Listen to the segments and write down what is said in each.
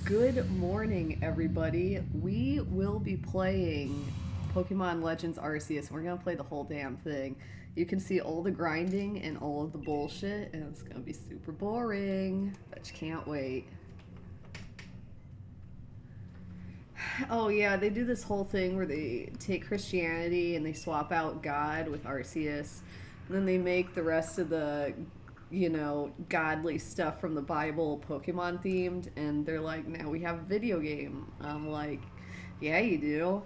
Good morning, everybody. We will be playing Pokemon Legends Arceus. We're going to play the whole damn thing. You can see all the grinding and all of the bullshit, and it's going to be super boring. But you can't wait. Oh, yeah, they do this whole thing where they take Christianity and they swap out God with Arceus. And then they make the rest of the godly stuff from the Bible Pokemon themed, and they're like, now we have a video game. I'm like, yeah, you do.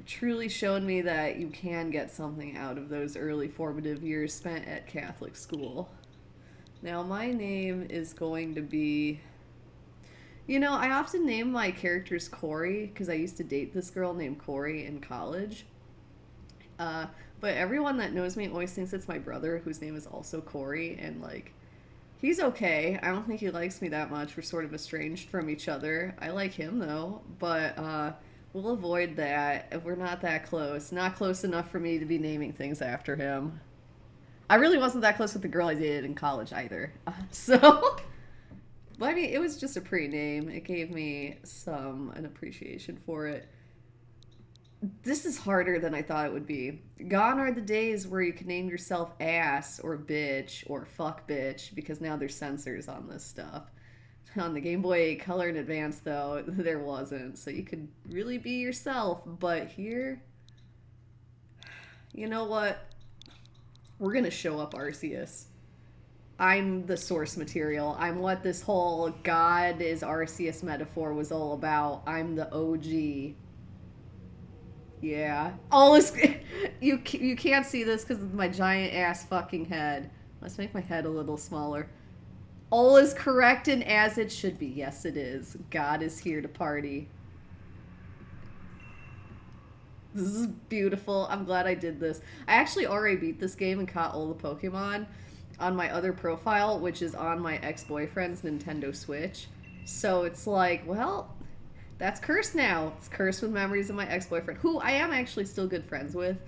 Truly showed me that you can get something out of those early formative years spent at Catholic school. Now, my name is going to be. I often name my characters Corey because I used to date this girl named Corey in college. But everyone that knows me always thinks it's my brother, whose name is also Corey, and he's okay. I don't think he likes me that much. We're sort of estranged from each other. I like him though, but we'll avoid that if we're not that close. Not close enough for me to be naming things after him. I really wasn't that close with the girl I dated in college either. But I mean, it was just a pretty name. It gave me an appreciation for it. This is harder than I thought it would be. Gone are the days where you can name yourself ass or bitch or fuck bitch, because now there's censors on this stuff. On the Game Boy Color and Advance, though, there wasn't. So you could really be yourself. But here, you know what? We're going to show up Arceus. I'm the source material. I'm what this whole God is Arceus metaphor was all about. I'm the OG. Yeah. All is... You can't see this because of my giant ass fucking head. Let's make my head a little smaller. All is correct and as it should be. Yes, it is. God is here to party. This is beautiful. I'm glad I did this. I actually already beat this game and caught all the Pokemon on my other profile, which is on my ex-boyfriend's Nintendo Switch. So it's like, well... That's cursed now. It's cursed with memories of my ex-boyfriend, who I am actually still good friends with.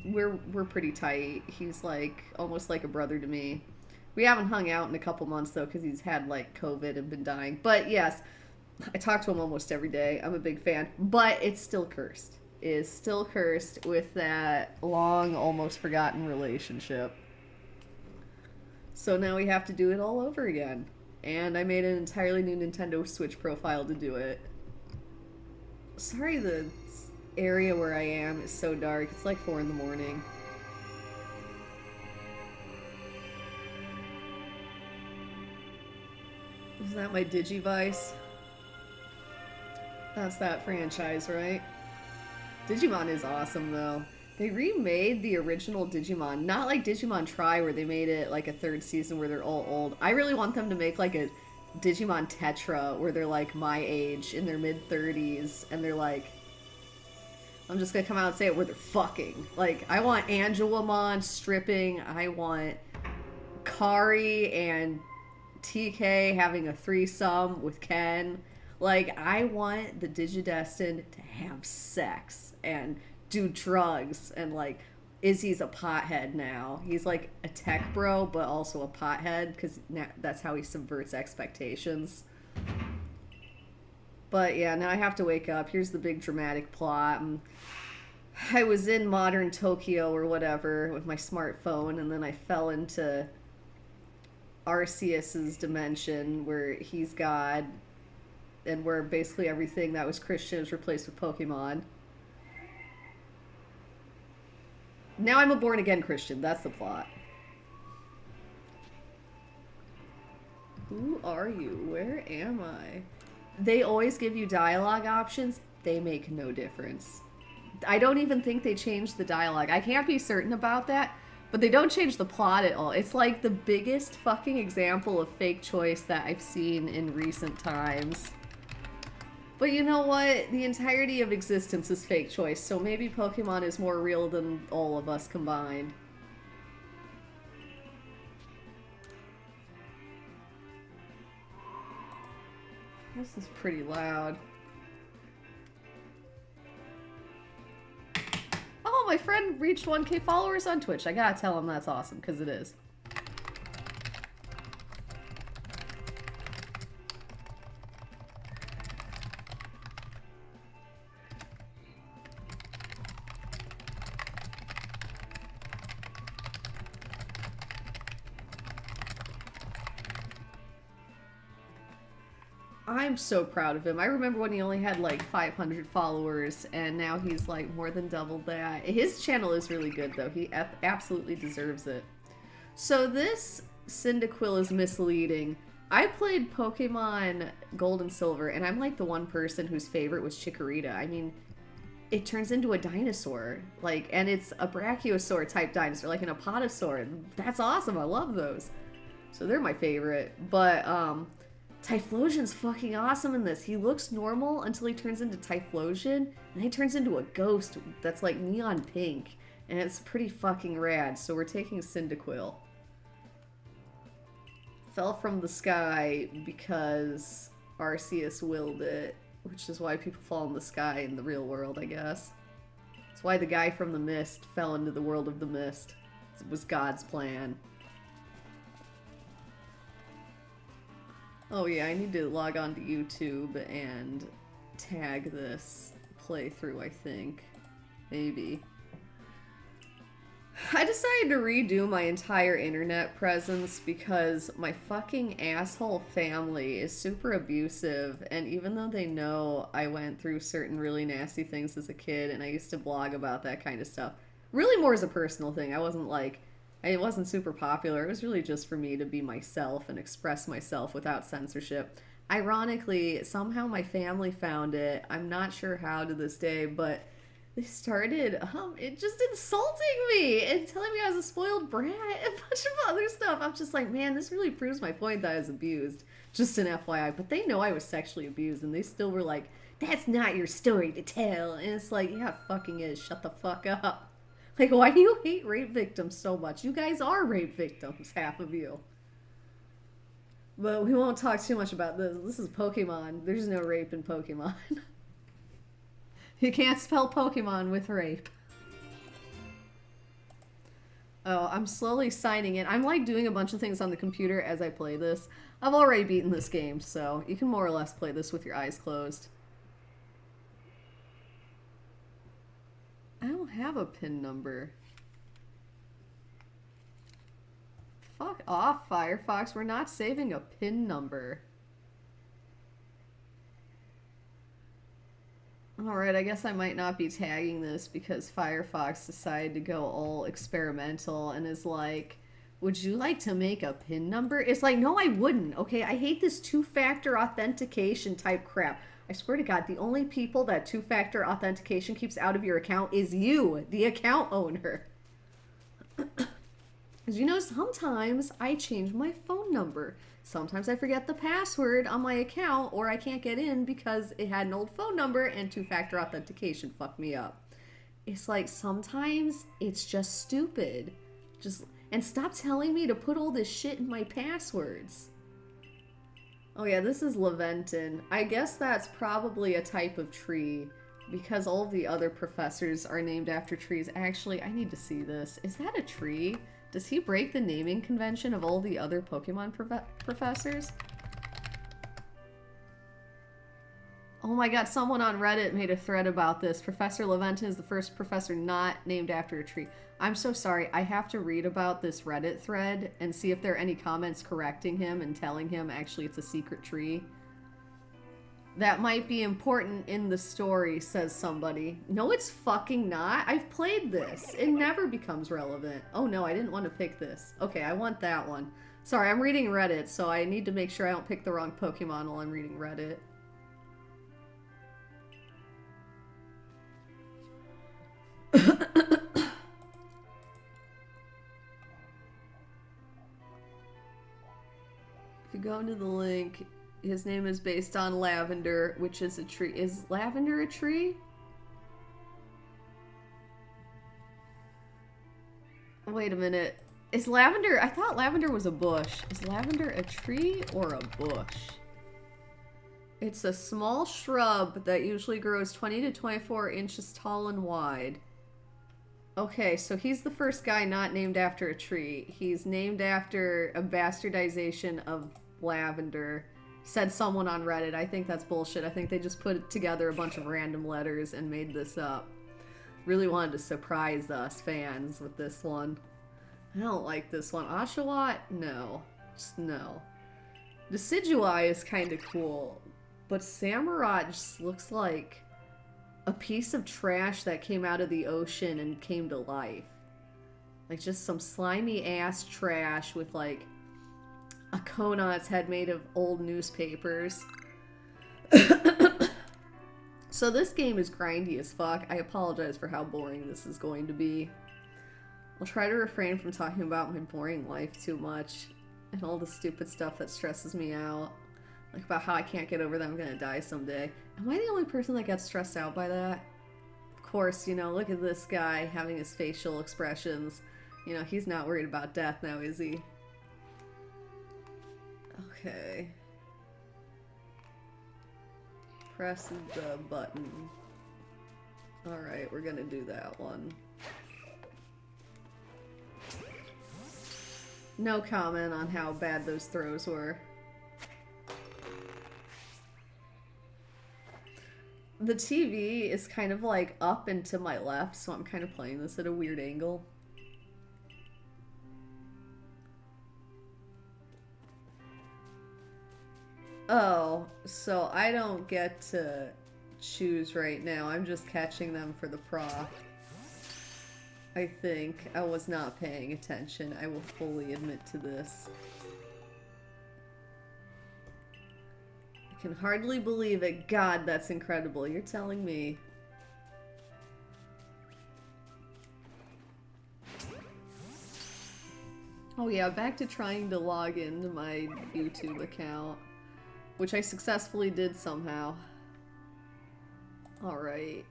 We're pretty tight. He's almost like a brother to me. We haven't hung out in a couple months though because he's had COVID and been dying. But yes, I talk to him almost every day. I'm a big fan. But it's still cursed. It is still cursed with that long, almost forgotten relationship. So now we have to do it all over again. And I made an entirely new Nintendo Switch profile to do it. Sorry, the area where I am is so dark. It's like 4 in the morning. Is that my Digivice? That's that franchise, right? Digimon is awesome, though. They remade the original Digimon. Not like Digimon Tri, where they made it like a 3rd season where they're all old. I really want them to make a Digimon Tetra where they're my age in their mid-30s and they're I'm just gonna come out and say it, where they're fucking. I want Angelamon stripping. I want Kari and TK having a threesome with Ken. I want the Digidestined to have sex and do drugs and Izzy's a pothead now. He's a tech bro, but also a pothead, because that's how he subverts expectations. But yeah, now I have to wake up. Here's the big dramatic plot. I was in modern Tokyo or whatever with my smartphone, and then I fell into Arceus's dimension where he's God, and where basically everything that was Christian is replaced with Pokemon. Now I'm a born-again Christian. That's the plot. Who are you? Where am I? They always give you dialogue options. They make no difference. I don't even think they changed the dialogue. I can't be certain about that, but they don't change the plot at all. It's the biggest fucking example of fake choice that I've seen in recent times. But you know what? The entirety of existence is fake choice, so maybe Pokemon is more real than all of us combined. This is pretty loud. Oh, my friend reached 1K followers on Twitch. I gotta tell him that's awesome, because it is. I'm so proud of him. I remember when he only had like 500 followers, and now he's like more than doubled that. His channel is really good, though. He absolutely deserves it. So this Cyndaquil is misleading. I played Pokemon Gold and Silver, and I'm like the one person whose favorite was Chikorita. I mean, it turns into a dinosaur, like, and it's a Brachiosaur type dinosaur, like an Apatosaur. That's awesome. I love those. So they're my favorite. But Typhlosion's fucking awesome in this. He looks normal until he turns into Typhlosion, and then he turns into a ghost that's like neon pink, and it's pretty fucking rad. So we're taking Cyndaquil. Fell from the sky because Arceus willed it, which is why people fall in the sky in the real world, I guess. That's why the guy from the mist fell into the world of the mist. It was God's plan. Oh yeah, I need to log on to YouTube and tag this playthrough, I think. Maybe. I decided to redo my entire internet presence because my fucking asshole family is super abusive, and even though they know I went through certain really nasty things as a kid and I used to blog about that kind of stuff, really more as a personal thing. It wasn't super popular. It was really just for me to be myself and express myself without censorship. Ironically, somehow my family found it. I'm not sure how to this day, but they started just insulting me and telling me I was a spoiled brat and a bunch of other stuff. I'm just like, man, this really proves my point that I was abused. Just an FYI. But they know I was sexually abused, and they still were like, that's not your story to tell. And it's like, yeah, it fucking is. Shut the fuck up. Like, why do you hate rape victims so much? You guys are rape victims, half of you. But we won't talk too much about this. This is Pokemon. There's no rape in Pokemon. You can't spell Pokemon with rape. Oh, I'm slowly signing in. I'm like doing a bunch of things on the computer as I play this. I've already beaten this game, so you can more or less play this with your eyes closed. I don't have a PIN number. Fuck off, Firefox. We're not saving a PIN number. Alright, I guess I might not be tagging this because Firefox decided to go all experimental and is like, would you like to make a PIN number? It's like, no, I wouldn't, okay? I hate this two-factor authentication type crap. I swear to God, the only people that two-factor authentication keeps out of your account is you, the account owner. Because you know, sometimes I change my phone number. Sometimes I forget the password on my account, or I can't get in because it had an old phone number and two-factor authentication fucked me up. It's like, sometimes it's just stupid. And stop telling me to put all this shit in my passwords. Oh yeah, this is Laventon. I guess that's probably a type of tree because all of the other professors are named after trees. Actually, I need to see this. Is that a tree? Does he break the naming convention of all the other Pokemon professors? Oh my god, someone on Reddit made a thread about this. Professor Laventon is the first professor not named after a tree. I'm so sorry. I have to read about this Reddit thread and see if there are any comments correcting him and telling him actually it's a secret tree. That might be important in the story, says somebody. No, it's fucking not. I've played this. It never becomes relevant. Oh no, I didn't want to pick this. Okay, I want that one. Sorry, I'm reading Reddit, so I need to make sure I don't pick the wrong Pokemon while I'm reading Reddit. If you go into the link, his name is based on lavender, which is a tree. Is lavender a tree? Wait a minute. Is lavender... I thought lavender was a bush. Is lavender a tree or a bush? It's a small shrub that usually grows 20 to 24 inches tall and wide. Okay, so he's the first guy not named after a tree. He's named after a bastardization of lavender. Said someone on Reddit. I think that's bullshit. I think they just put together a bunch of random letters and made this up. Really wanted to surprise us fans with this one. I don't like this one. Oshawott? No. Just no. Decidueye is kind of cool. But Samurott just looks like a piece of trash that came out of the ocean and came to life. Like just some slimy ass trash with like a cone on its head made of old newspapers. So this game is grindy as fuck. I apologize for how boring this is going to be. I'll try to refrain from talking about my boring life too much and all the stupid stuff that stresses me out. Like about how I can't get over that I'm gonna die someday. Am I the only person that gets stressed out by that? Of course, you know, look at this guy having his facial expressions. You know, he's not worried about death now, is he? Okay. Press the button. Alright, we're gonna do that one. No comment on how bad those throws were. The TV is kind of like up and to my left, so I'm kind of playing this at a weird angle. Oh, so I don't get to choose right now. I'm just catching them for the proc. I think I was not paying attention. I will fully admit to this. I can hardly believe it. God, that's incredible. You're telling me. Oh yeah, back to trying to log into my YouTube account. Which I successfully did somehow. Alright.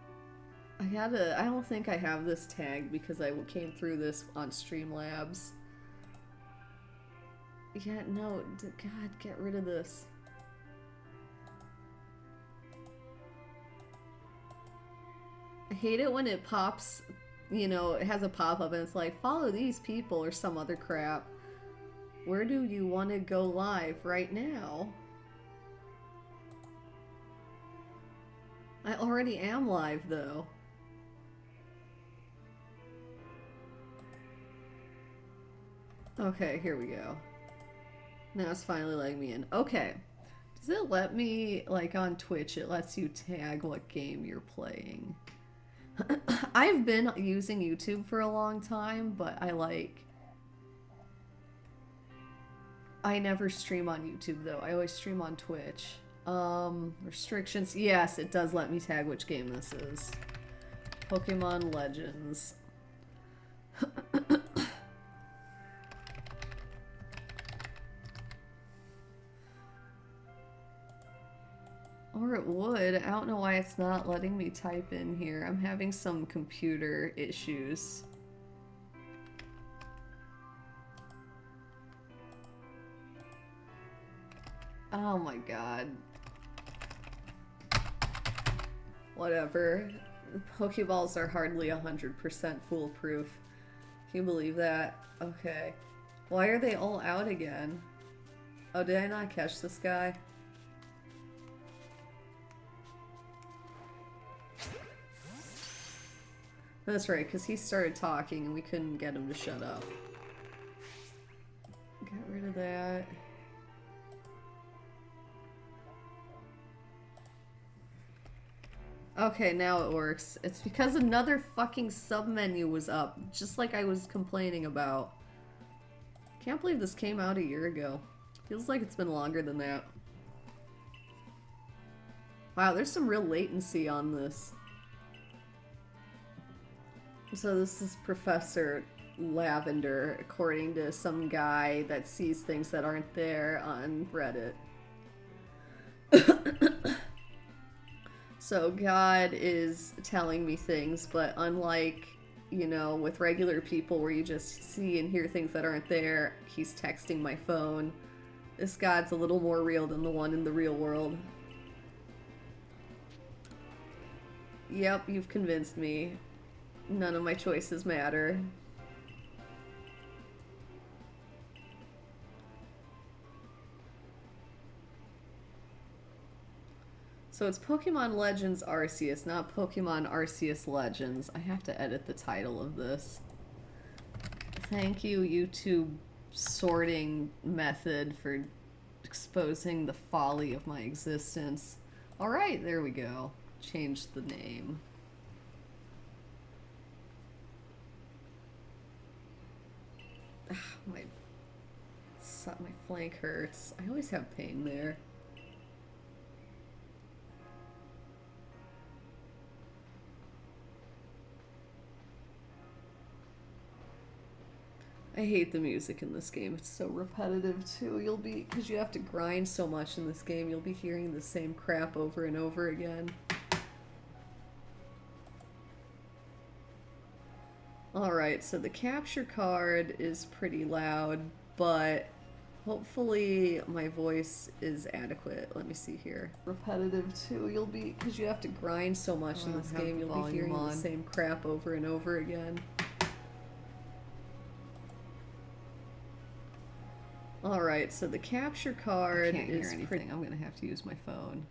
I don't think I have this tagged because I came through this on Streamlabs. Yeah, no, God, get rid of this. I hate it when it pops, you know, it has a pop-up and it's like, follow these people or some other crap. Where do you want to go live right now? I already am live, though. Okay, here we go. Now it's finally letting me in. Okay. Does it let me, like on Twitch, it lets you tag what game you're playing. I've been using YouTube for a long time, but I never stream on YouTube, though. I always stream on Twitch. Restrictions. Yes, it does let me tag which game this is. Pokemon Legends. Or it would. I don't know why it's not letting me type in here. I'm having some computer issues. Oh my god. Whatever. Pokeballs are hardly 100% foolproof. Can you believe that? Okay. Why are they all out again? Oh, did I not catch this guy? That's right, because he started talking and we couldn't get him to shut up. Get rid of that. Okay, now it works. It's because another fucking submenu was up, just like I was complaining about. Can't believe this came out a year ago. Feels like it's been longer than that. Wow, there's some real latency on this. So this is Professor Lavender, according to some guy that sees things that aren't there on Reddit. So God is telling me things, but unlike, you know, with regular people where you just see and hear things that aren't there, he's texting my phone. This God's a little more real than the one in the real world. Yep, you've convinced me. None of my choices matter. So it's Pokemon Legends Arceus, not Pokemon Arceus Legends. I have to edit the title of this. Thank you, YouTube sorting method, for exposing the folly of my existence. Alright, there we go. Change the name. My flank hurts. I always have pain there. I hate the music in this game. It's so repetitive too. Because you have to grind so much in this game, you'll be hearing the same crap over and over again. Alright, so the capture card is pretty loud, but hopefully my voice is adequate. Let me see here. Repetitive too. Because you have to grind so much in this game, you'll be hearing the same crap over and over again. Alright, so the capture card I can't hear is anything. I'm gonna have to use my phone.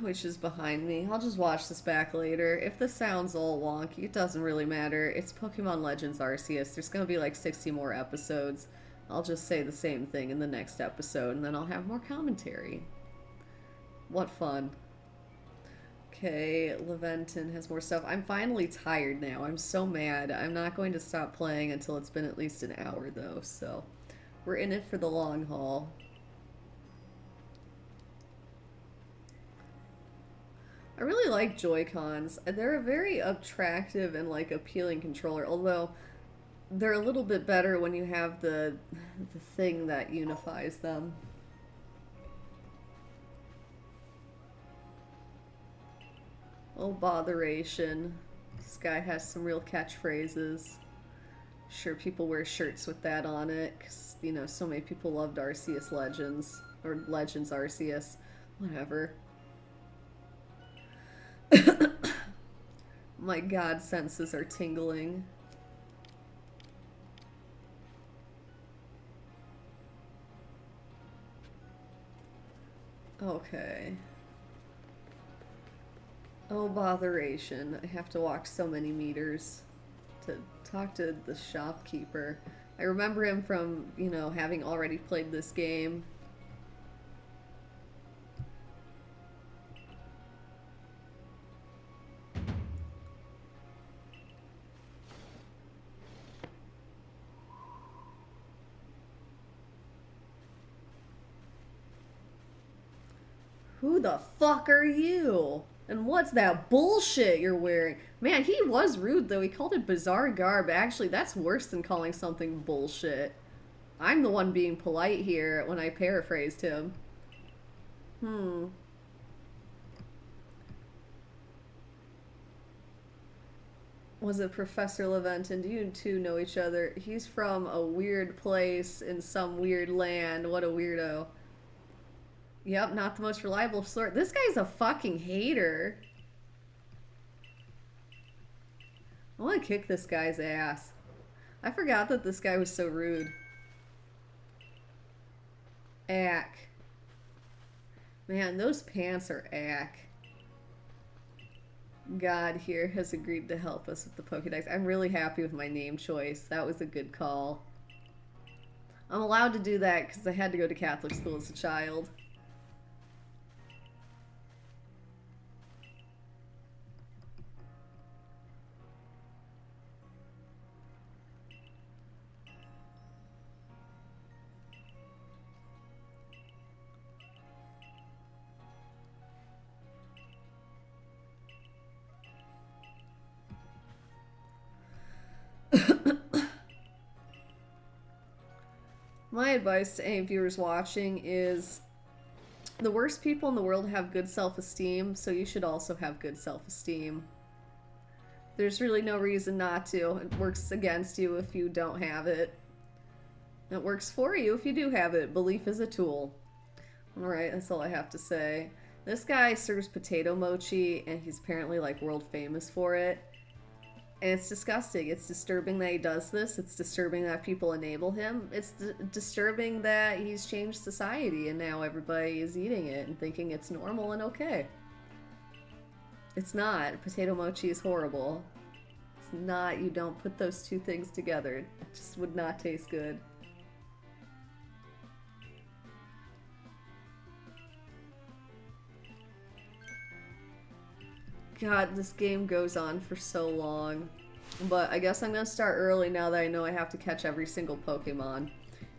Which is behind me. I'll just watch this back later. If the sound's all wonky, it doesn't really matter. It's Pokemon Legends Arceus. There's gonna be like 60 more episodes. I'll just say the same thing in the next episode, and then I'll have more commentary. What fun. Okay, Leventon has more stuff. I'm finally tired now. I'm so mad. I'm not going to stop playing until it's been at least an hour, though, so we're in it for the long haul. I really like Joy-Cons. They're a very attractive and, like, appealing controller, although they're a little bit better when you have the thing that unifies them. Oh, botheration. This guy has some real catchphrases. Sure, people wear shirts with that on it, because, you know, so many people loved Arceus Legends, or Legends Arceus. Whatever. My god senses are tingling. Okay. Oh, botheration. I have to walk so many meters to talk to the shopkeeper. I remember him from, you know, having already played this game. Who the fuck are you? And what's that bullshit you're wearing? Man, he was rude, though. He called it bizarre garb. Actually, that's worse than calling something bullshit. I'm the one being polite here when I paraphrased him. Was it Professor Leventon? Do you two know each other? He's from a weird place in some weird land. What a weirdo. Yep, not the most reliable sort. This guy's a fucking hater. I want to kick this guy's ass. I forgot that this guy was so rude. Ack. Man, those pants are ack. God here has agreed to help us with the Pokedex. I'm really happy with my name choice. That was a good call. I'm allowed to do that because I had to go to Catholic school as a child. My advice to any viewers watching is the worst people in the world have good self-esteem, so you should also have good self-esteem. There's really no reason not to. It works against you if you don't have it. It works for you if you do have it. Belief is a tool. Alright, that's all I have to say. This guy serves potato mochi, and he's apparently, like, world famous for it. And it's disgusting. It's disturbing that he does this. It's disturbing that people enable him. It's disturbing that he's changed society and now everybody is eating it and thinking it's normal and okay. It's not. Potato mochi is horrible. It's not. You don't put those two things together. It just would not taste good. God, this game goes on for so long. But I guess I'm gonna start early now that I know I have to catch every single Pokemon.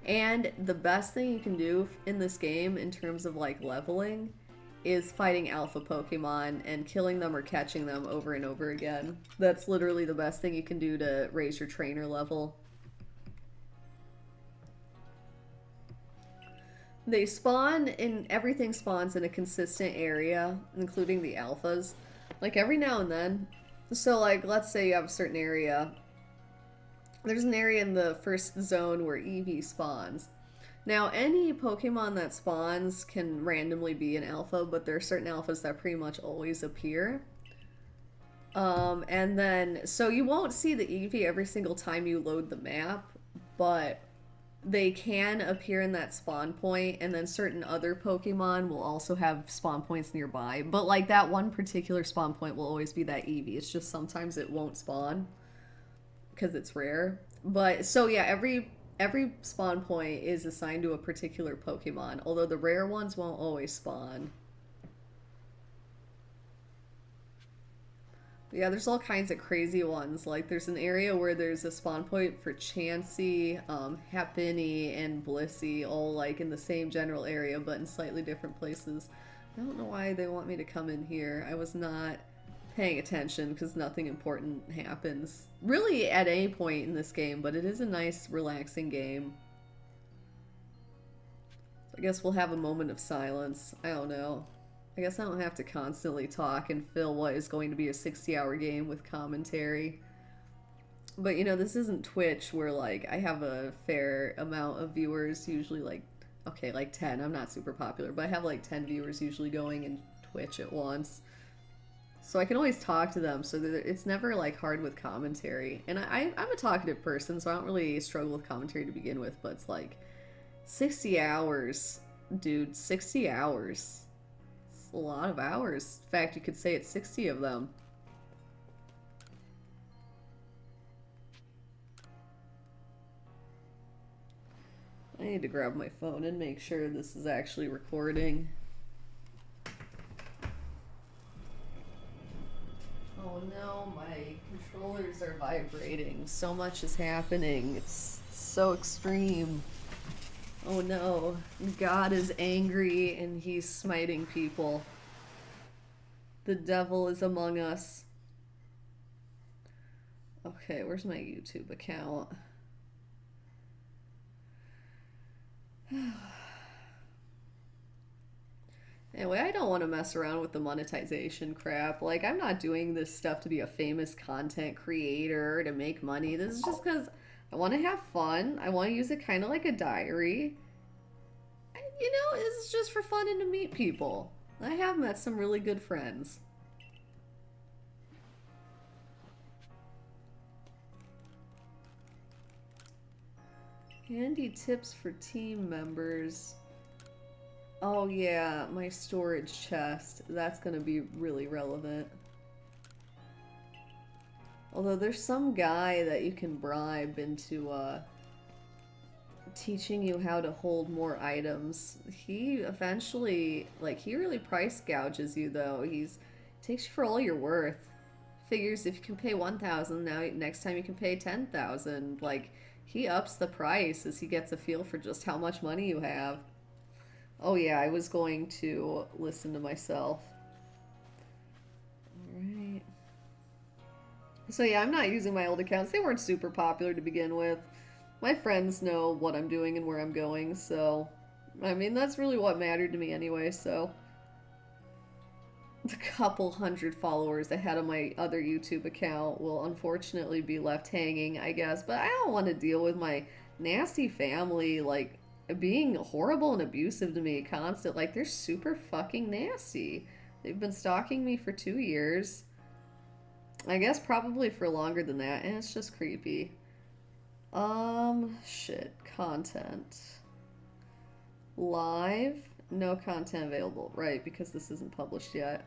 And the best thing you can do in this game in terms of like leveling is fighting alpha Pokemon and killing them or catching them over and over again. That's literally the best thing you can do to raise your trainer level. They spawn in, everything spawns in a consistent area, including the alphas. Like every now and then. So like, let's say you have a certain area. There's an area in the first zone where Eevee spawns. Now, any Pokemon that spawns can randomly be an alpha, but there are certain alphas that pretty much always appear. And then, so you won't see the Eevee every single time you load the map, but they can appear in that spawn point, and then certain other Pokemon will also have spawn points nearby. But like that one particular spawn point will always be that Eevee. It's just sometimes it won't spawn because it's rare. But so yeah, every spawn point is assigned to a particular Pokemon, although the rare ones won't always spawn. But yeah, there's all kinds of crazy ones. Like there's an area where there's a spawn point for Chansey, Happiny, and Blissey, all like in the same general area, but in slightly different places. I don't know why they want me to come in here. I was not paying attention because nothing important happens really at any point in this game, but it is a nice relaxing game. So I guess we'll have a moment of silence. I don't know. I guess I don't have to constantly talk and fill what is going to be a 60-hour game with commentary. But you know, this isn't Twitch where like I have a fair amount of viewers, usually like, okay, like 10. I'm not super popular, but I have like 10 viewers usually going in Twitch at once. So I can always talk to them, so that it's never like hard with commentary. And I'm a talkative person, so I don't really struggle with commentary to begin with, but it's like 60 hours, dude, 60 hours. It's a lot of hours. In fact, you could say it's 60 of them. I need to grab my phone and make sure this is actually recording. Oh no, my controllers are vibrating. So much is happening. It's so extreme. Oh no, God is angry and he's smiting people. The devil is among us. Okay, where's my YouTube account? Anyway, I don't want to mess around with the monetization crap. Like, I'm not doing this stuff to be a famous content creator, to make money. This is just because I want to have fun. I want to use it kind of like a diary. And, you know, this is just for fun and to meet people. I have met some really good friends. Handy tips for team members. Oh yeah, my storage chest. That's gonna be really relevant. Although there's some guy that you can bribe into teaching you how to hold more items. He eventually, like, he really price gouges you though. He's takes you for all you're worth. Figures if you can pay 1,000, now next time you can pay 10,000. Like, he ups the price as he gets a feel for just how much money you have. Oh yeah, I was going to listen to myself. Alright. So yeah, I'm not using my old accounts. They weren't super popular to begin with. My friends know what I'm doing and where I'm going, so... I mean, that's really what mattered to me anyway, so... The couple hundred followers I had on my other YouTube account will unfortunately be left hanging, I guess. But I don't want to deal with my nasty family, like... being horrible and abusive to me constant. Like, they're super fucking nasty. They've been stalking me for 2 years. I guess probably for longer than that, and it's just creepy. Shit. Content. Live? No content available. Right, because this isn't published yet.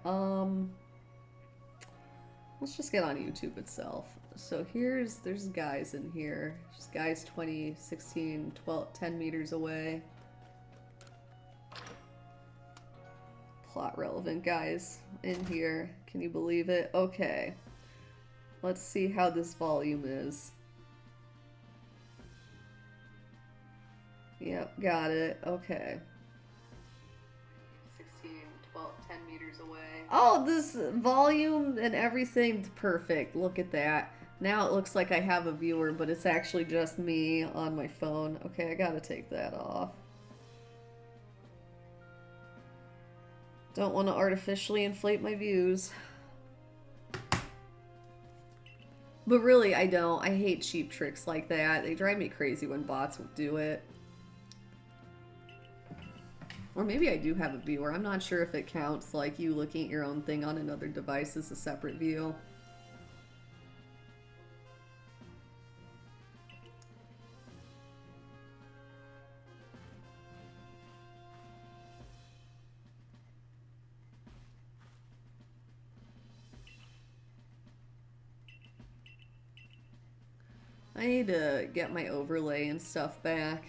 Let's just get on YouTube itself. So there's guys in here. There's guys 20, 16, 12, 10 meters away. plot relevant guys in here. Can you believe it? Okay. Let's see how this volume is. Yep, got it. Okay. 16, 12, 10 meters away. Oh, this volume and everything's perfect. Look at that. Now it looks like I have a viewer, but it's actually just me on my phone. Okay, I gotta take that off. Don't want to artificially inflate my views. But really, I don't. I hate cheap tricks like that. They drive me crazy when bots will do it. Or maybe I do have a viewer. I'm not sure if it counts like you looking at your own thing on another device as a separate view. I need to get my overlay and stuff back.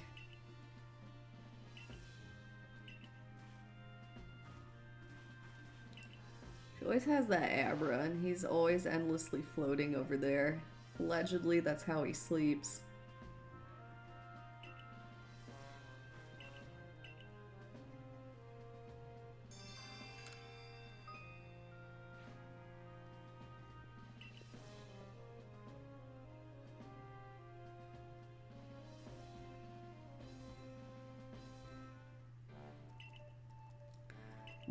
He always has that Abra, and he's always endlessly floating over there. Allegedly, that's how he sleeps.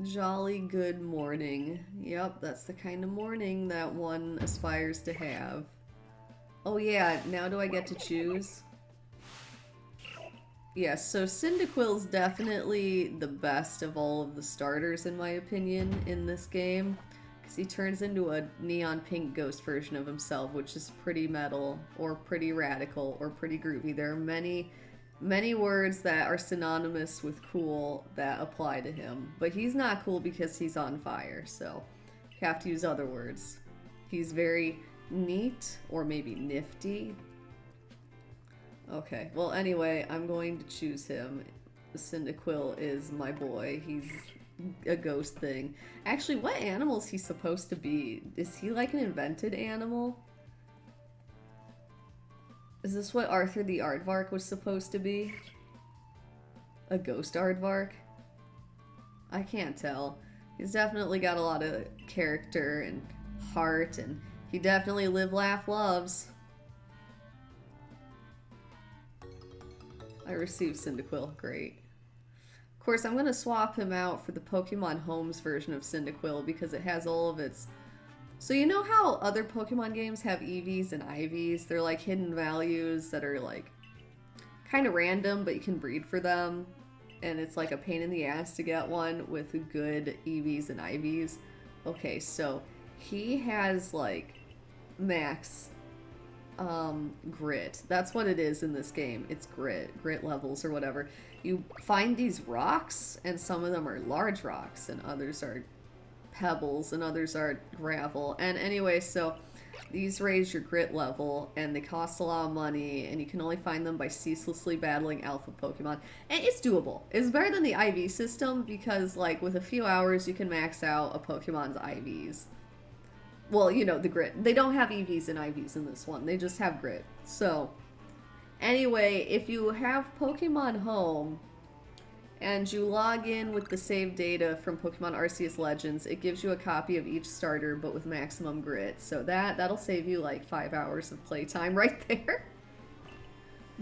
Jolly good morning. Yep, that's the kind of morning that one aspires to have. Oh yeah, now do I get to choose? Yes, so Cyndaquil's definitely the best of all of the starters in my opinion in this game. Because he turns into a neon pink ghost version of himself, which is pretty metal, or pretty radical, or pretty groovy. There are many words that are synonymous with cool that apply to him. But he's not cool because he's on fire, so you have to use other words. He's very neat, or maybe nifty. Okay, well anyway, I'm going to choose him. Cyndaquil is my boy. He's a ghost thing. Actually, what animal is he supposed to be? Is he like an invented animal? Is this what Arthur the Aardvark was supposed to be? A ghost Aardvark? I can't tell. He's definitely got a lot of character and heart, and he definitely live, laugh, loves. I received Cyndaquil. Great. Of course, I'm going to swap him out for the Pokemon Homes version of Cyndaquil because it has all of its... So you know how other Pokemon games have EVs and IVs? They're like hidden values that are like kind of random, but you can breed for them. And it's like a pain in the ass to get one with good EVs and IVs. Okay, so he has like max grit. That's what it is in this game. It's grit levels or whatever. You find these rocks, and some of them are large rocks, and others are pebbles, and others are gravel. And anyway, so these raise your grit level, and they cost a lot of money, and you can only find them by ceaselessly battling alpha Pokemon. And it's doable. It's better than the IV system because, like, with a few hours, you can max out a Pokemon's IVs. Well, you know, the grit. They don't have EVs and IVs in this one. They just have grit. So, anyway, if you have Pokemon Home and you log in with the save data from Pokemon Arceus Legends, it gives you a copy of each starter, but with maximum grit. So that'll save you like 5 hours of playtime right there.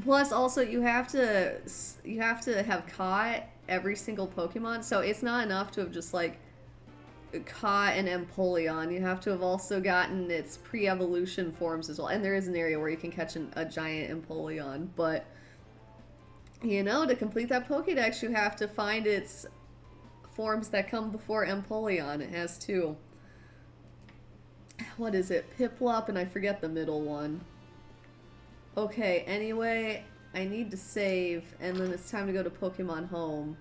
Plus, also you have to have caught every single Pokemon. So it's not enough to have just like caught an Empoleon. You have to have also gotten its pre-evolution forms as well. And there is an area where you can catch a giant Empoleon, but you know, to complete that Pokedex, you have to find its forms that come before Empoleon. It has two. What is it? Piplup, and I forget the middle one. Okay, anyway, I need to save, and then it's time to go to Pokemon Home.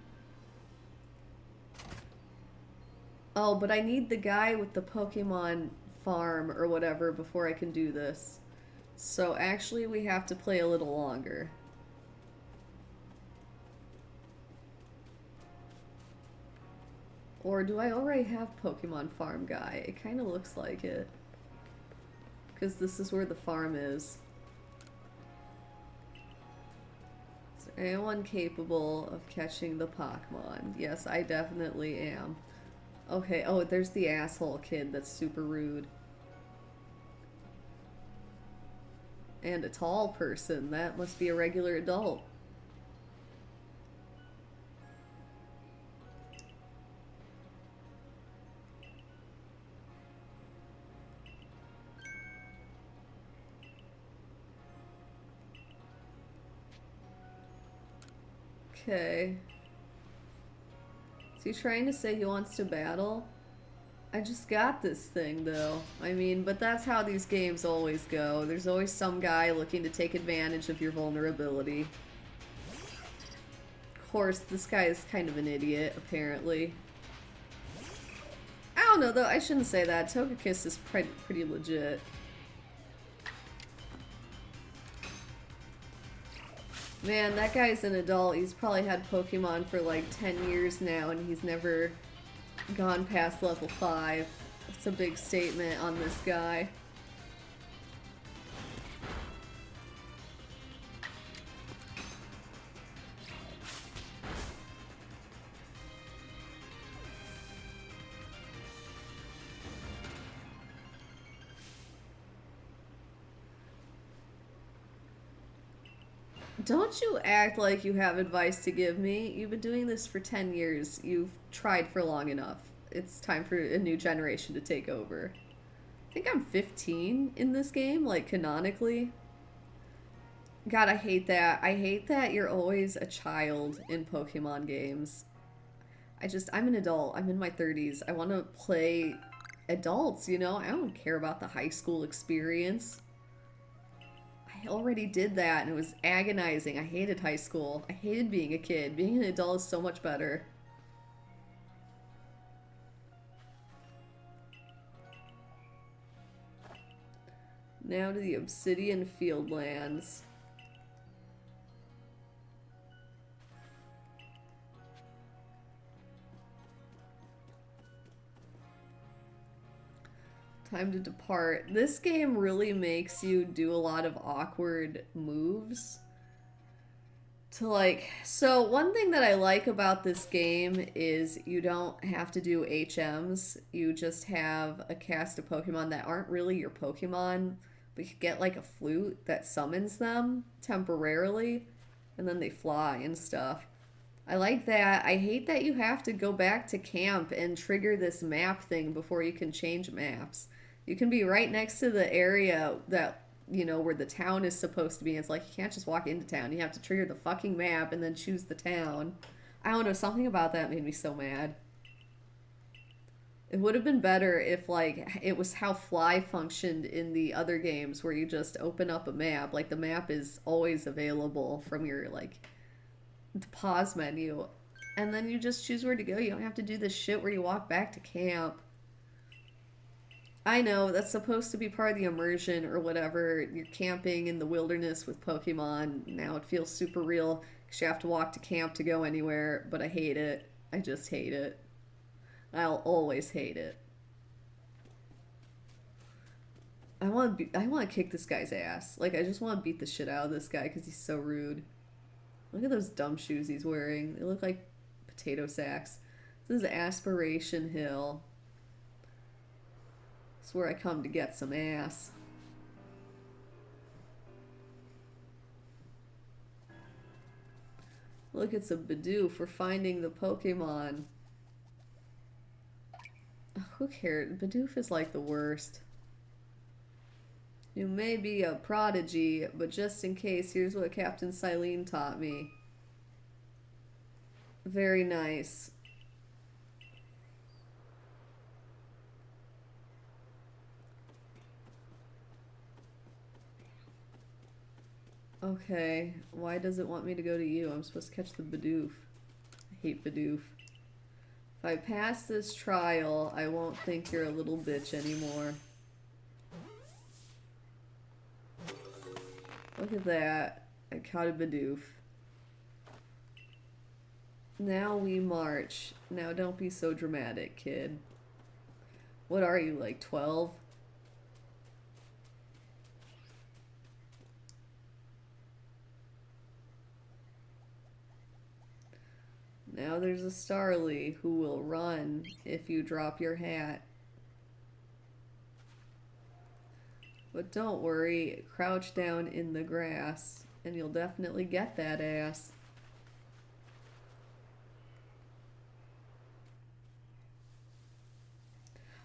Oh, but I need the guy with the Pokemon farm or whatever before I can do this. So actually, we have to play a little longer. Or do I already have Pokemon Farm Guy? It kind of looks like it. Because this is where the farm is. Is there anyone capable of catching the Pokemon? Yes, I definitely am. Okay, oh, there's the asshole kid that's super rude. And a tall person. That must be a regular adult. Okay. Is he trying to say he wants to battle? I just got this thing, though. I mean, but that's how these games always go. There's always some guy looking to take advantage of your vulnerability. Of course, this guy is kind of an idiot, apparently. I don't know, though. I shouldn't say that. Togekiss is pretty legit. Man, that guy's an adult. He's probably had Pokemon for like 10 years now, and he's never gone past level 5. That's a big statement on this guy. Don't you act like you have advice to give me. You've been doing this for 10 years. You've tried for long enough. It's time for a new generation to take over. I think I'm 15 in this game, like canonically. God, I hate that. I hate that you're always a child in Pokemon games. I'm an adult. I'm in my 30s. I want to play adults, you know? I don't care about the high school experience. I already did that and it was agonizing. I hated high school. I hated being a kid. Being an adult is so much better. Now to the Obsidian Fieldlands. Time to depart. This game really makes you do a lot of awkward moves. So one thing that I like about this game is you don't have to do HMs. You just have a cast of Pokemon that aren't really your Pokemon, but you get like a flute that summons them temporarily, and then they fly and stuff. I like that. I hate that you have to go back to camp and trigger this map thing before you can change maps. You can be right next to the area that, you know, where the town is supposed to be. It's like you can't just walk into town. You have to trigger the fucking map and then choose the town. I don't know, something about that made me so mad. It would have been better if, like, it was how Fly functioned in the other games where you just open up a map. Like, the map is always available from your, like, the pause menu. And then you just choose where to go. You don't have to do this shit where you walk back to camp. I know, that's supposed to be part of the immersion or whatever. You're camping in the wilderness with Pokemon. Now it feels super real because you have to walk to camp to go anywhere, but I hate it. I just hate it. I'll always hate it. I want to kick this guy's ass. Like, I just want to beat the shit out of this guy because he's so rude. Look at those dumb shoes he's wearing. They look like potato sacks. This is Aspiration Hill. It's where I come to get some ass. Look, it's a Bidoof for finding the Pokemon. Who cares? Bidoof is like the worst. You may be a prodigy, but just in case, here's what Captain Silene taught me. Very nice. Okay, why does it want me to go to you? I'm supposed to catch the Bidoof. I hate Bidoof. If I pass this trial, I won't think you're a little bitch anymore. Look at that. I caught a Bidoof. Now we march. Now don't be so dramatic, kid. What are you, like 12? Now there's a Starly who will run if you drop your hat. But don't worry, crouch down in the grass and you'll definitely get that ass.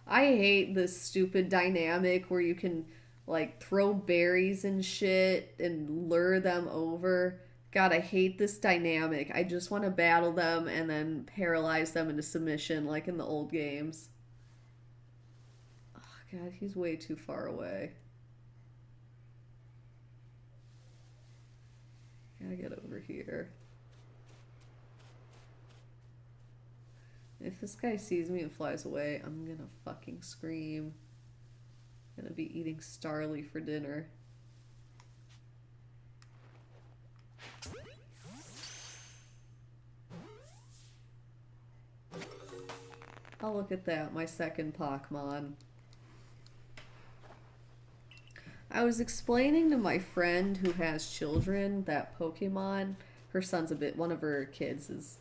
I hate this stupid dynamic where you can like throw berries and shit and lure them over. God, I hate this dynamic. I just want to battle them and then paralyze them into submission like in the old games. Oh, God, he's way too far away. Gotta get over here. If this guy sees me and flies away, I'm gonna fucking scream. I'm gonna be eating Starly for dinner. Oh, look at that, my second Pokemon. I was explaining to my friend who has children that Pokemon, her son's one of her kids is,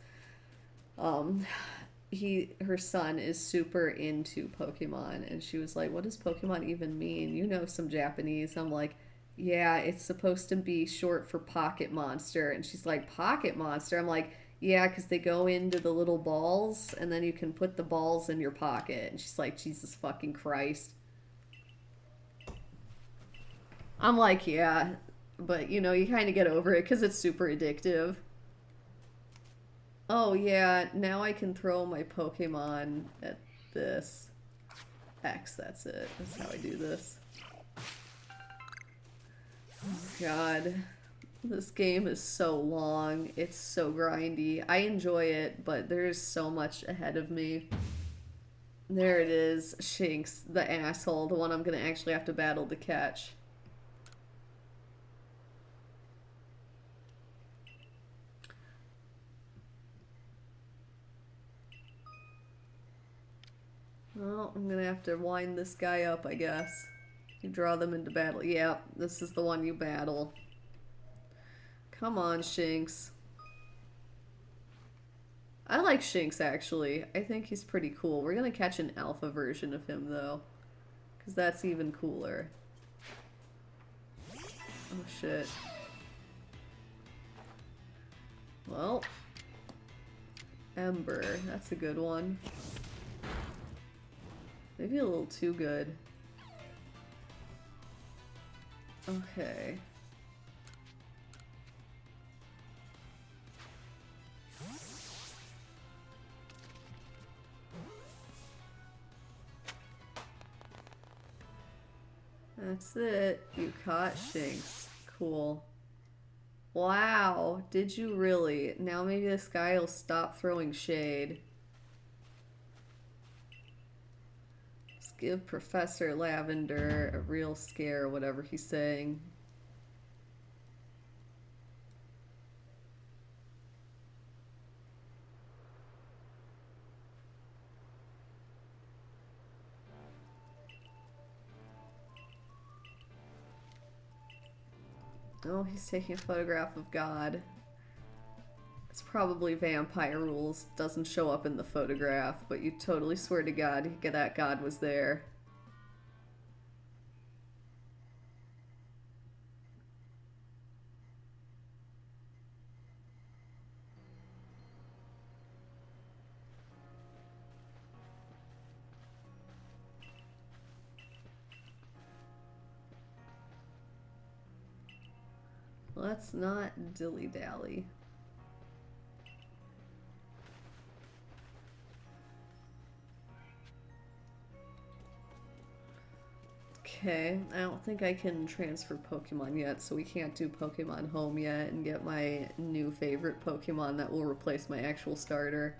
her son is super into Pokemon, and she was like, what does Pokemon even mean? You know some Japanese. I'm like, yeah, it's supposed to be short for pocket monster. And she's like, pocket monster? I'm like, yeah, because they go into the little balls, and then you can put the balls in your pocket. And she's like, Jesus fucking Christ. I'm like, yeah, but you know, you kind of get over it because it's super addictive. Oh yeah, now I can throw my Pokemon at this. X, that's it. That's how I do this. Oh God. This game is so long. It's so grindy. I enjoy it, but there's so much ahead of me. There it is. Shinx, the asshole. The one I'm gonna actually have to battle to catch. Well, I'm gonna have to wind this guy up, I guess. You draw them into battle. Yeah, this is the one you battle. Come on, Shinx. I like Shinx, actually. I think he's pretty cool. We're gonna catch an alpha version of him, though. Because that's even cooler. Oh, shit. Well. Ember. That's a good one. Maybe a little too good. Okay. That's it. You caught Shinx. Cool. Wow. Did you really? Now maybe this guy will stop throwing shade. Let's give Professor Lavender a real scare, whatever he's saying. Oh, he's taking a photograph of God. It's probably vampire rules. Doesn't show up in the photograph, but you totally swear to God that God was there. Let's not dilly-dally. Okay, I don't think I can transfer Pokemon yet, so we can't do Pokemon Home yet and get my new favorite Pokemon that will replace my actual starter.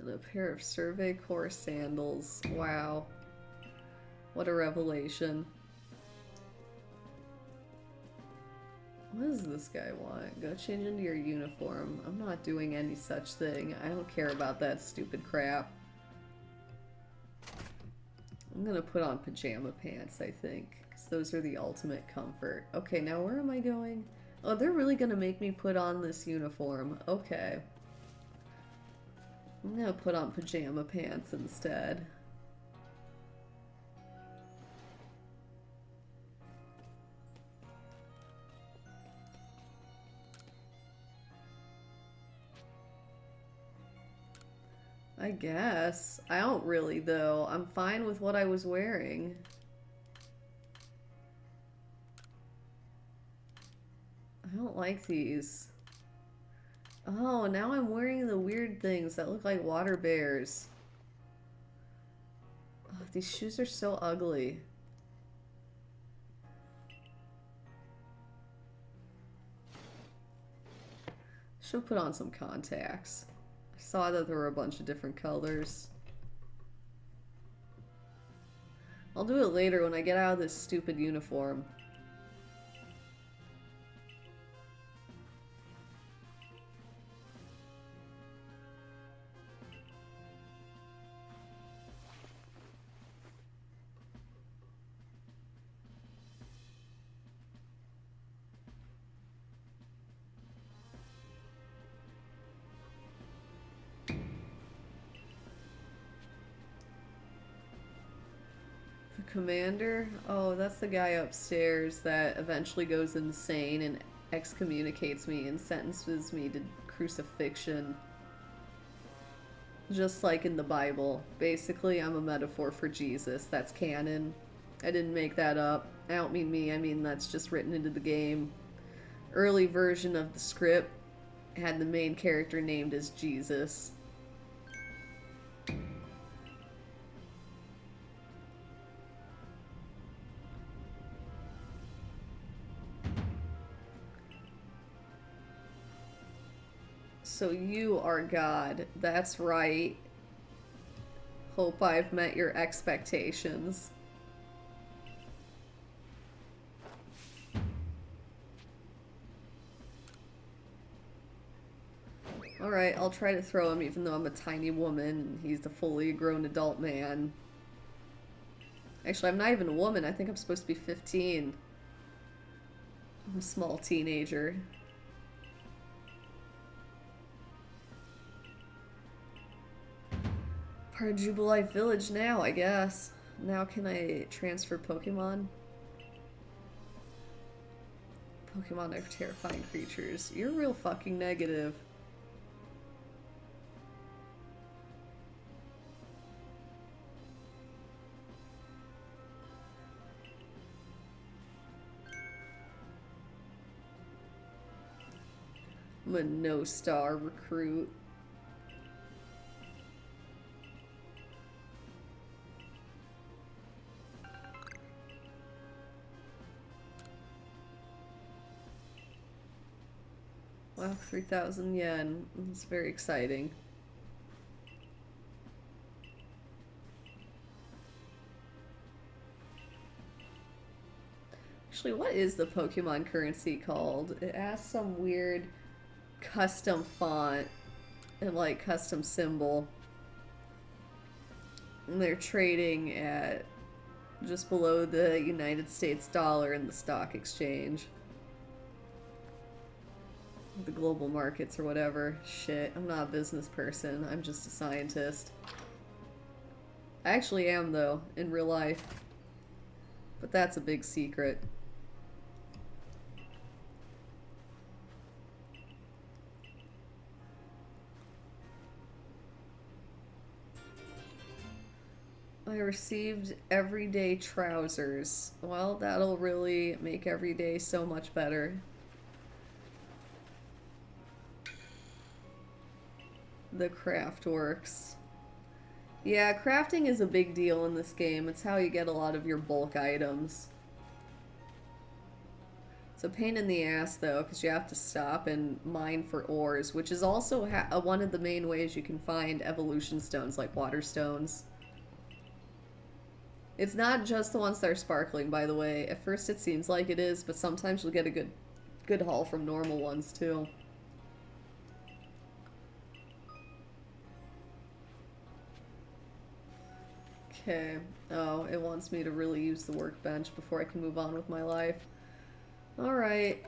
And a pair of survey core sandals. Wow. What a revelation. What does this guy want? Go change into your uniform. I'm not doing any such thing. I don't care about that stupid crap. I'm gonna put on pajama pants, I think, because those are the ultimate comfort. Okay, now where am I going? Oh, they're really gonna make me put on this uniform. Okay. I'm gonna put on pajama pants instead. I guess. I don't really, though. I'm fine with what I was wearing. I don't like these. Oh, now I'm wearing the weird things that look like water bears. Oh, these shoes are so ugly. Should put on some contacts. I saw that there were a bunch of different colors. I'll do it later when I get out of this stupid uniform. Commander? Oh, that's the guy upstairs that eventually goes insane and excommunicates me and sentences me to crucifixion. Just like in the Bible. Basically, I'm a metaphor for Jesus. That's canon. I didn't make that up. I don't mean me, I mean that's just written into the game. Early version of the script had the main character named as Jesus. So you are God. That's right. Hope I've met your expectations. Alright, I'll try to throw him even though I'm a tiny woman. He's a fully grown adult man. Actually, I'm not even a woman. I think I'm supposed to be 15. I'm a small teenager. Part of Jubilife Village now, I guess. Now can I transfer Pokemon? Pokemon are terrifying creatures. You're real fucking negative. I'm a no-star recruit. Wow, 3,000 yen. It's very exciting. Actually, what is the Pokemon currency called? It has some weird custom font and like custom symbol. And they're trading at just below the United States dollar in the stock exchange. The global markets or whatever. Shit, I'm not a business person. I'm just a scientist. I actually am, though, in real life. But that's a big secret. I received everyday trousers. Well, that'll really make every day so much better. The craft works. Yeah, crafting is a big deal in this game. It's how you get a lot of your bulk items. It's a pain in the ass, though, because you have to stop and mine for ores, which is also one of the main ways you can find evolution stones, like water stones. It's not just the ones that are sparkling, by the way. At first it seems like it is, but sometimes you'll get a good haul from normal ones, too. Okay. Oh, it wants me to really use the workbench before I can move on with my life. Alright.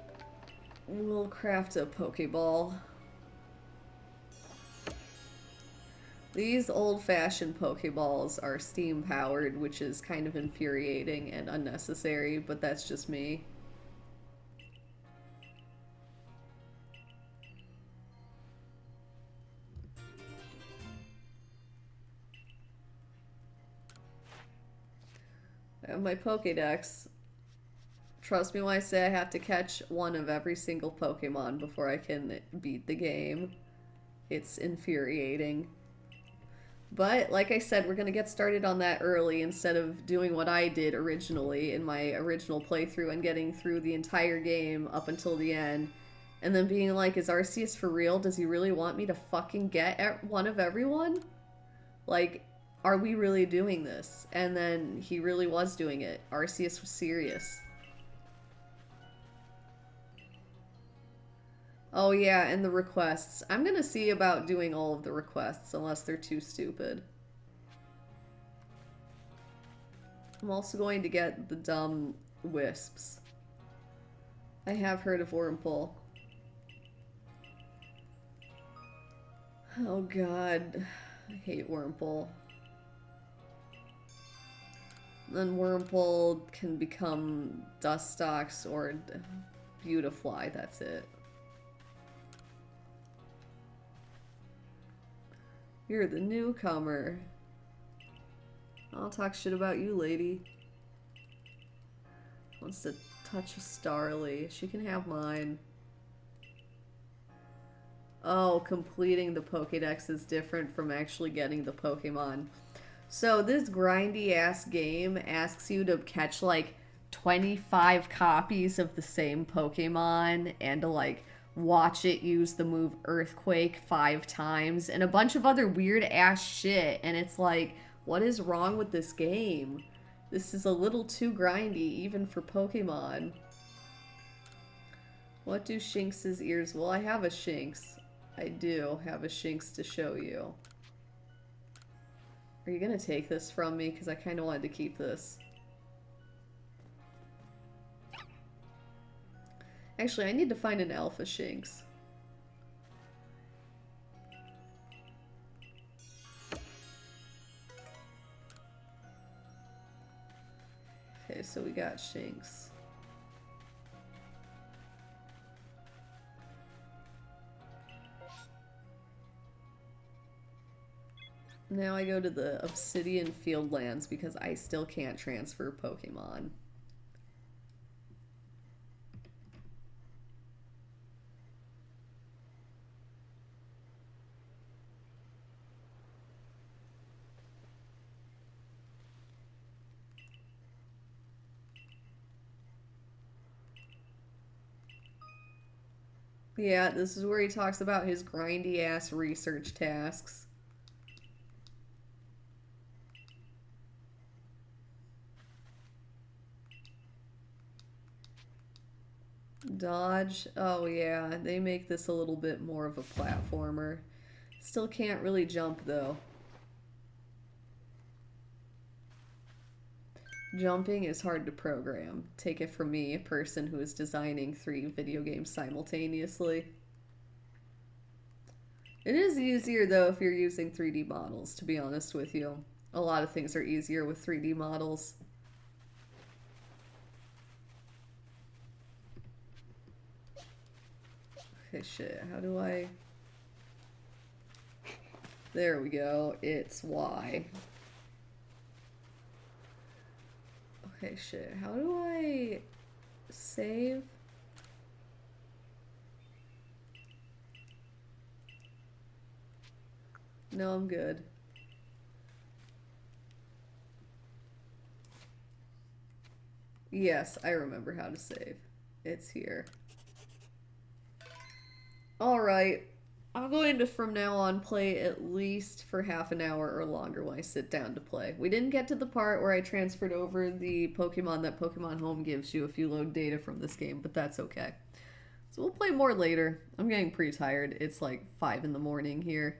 We'll craft a Pokeball. These old-fashioned Pokeballs are steam-powered, which is kind of infuriating and unnecessary, but that's just me. I have my Pokedex. Trust me when I say I have to catch one of every single Pokemon before I can beat the game. It's infuriating. But, like I said, we're going to get started on that early instead of doing what I did originally in my original playthrough and getting through the entire game up until the end. And then being like, is Arceus for real? Does he really want me to fucking get one of everyone? Like, are we really doing this? And then he really was doing it. Arceus was serious. Oh yeah, and the requests. I'm gonna see about doing all of the requests, unless they're too stupid. I'm also going to get the dumb wisps. I have heard of Wurmple. Oh god, I hate Wurmple. Then Wurmple can become Dustox or Beautifly, that's it. You're the newcomer. I'll talk shit about you, lady. Wants to touch a Starly. She can have mine. Oh, completing the Pokédex is different from actually getting the Pokemon. So this grindy ass game asks you to catch like 25 copies of the same Pokemon and to like watch it use the move Earthquake 5 times and a bunch of other weird ass shit, and it's like, what is wrong with this game? This is a little too grindy even for Pokemon. What do Shinx's ears? Well, I have a Shinx. I do have a Shinx to show you. Are you gonna take this from me? Because I kind of wanted to keep this. Actually, I need to find an alpha Shinx. Okay, so we got Shinx. Now I go to the Obsidian Fieldlands because I still can't transfer Pokemon. Yeah, this is where he talks about his grindy ass research tasks. Dodge. Oh yeah, they make this a little bit more of a platformer. Still can't really jump though. Jumping is hard to program. Take it from me, a person who is designing 3 video games simultaneously. It is easier though if you're using 3D models, to be honest with you. A lot of things are easier with 3D models. Okay, shit, how do I... There we go, it's Y. Okay, shit, how do I save? No, I'm good. Yes, I remember how to save. It's here. Alright. I'm going to, from now on, play at least for half an hour or longer when I sit down to play. We didn't get to the part where I transferred over the Pokemon that Pokemon Home gives you if you load data from this game, but that's okay. So we'll play more later. I'm getting pretty tired. It's like 5 in the morning here.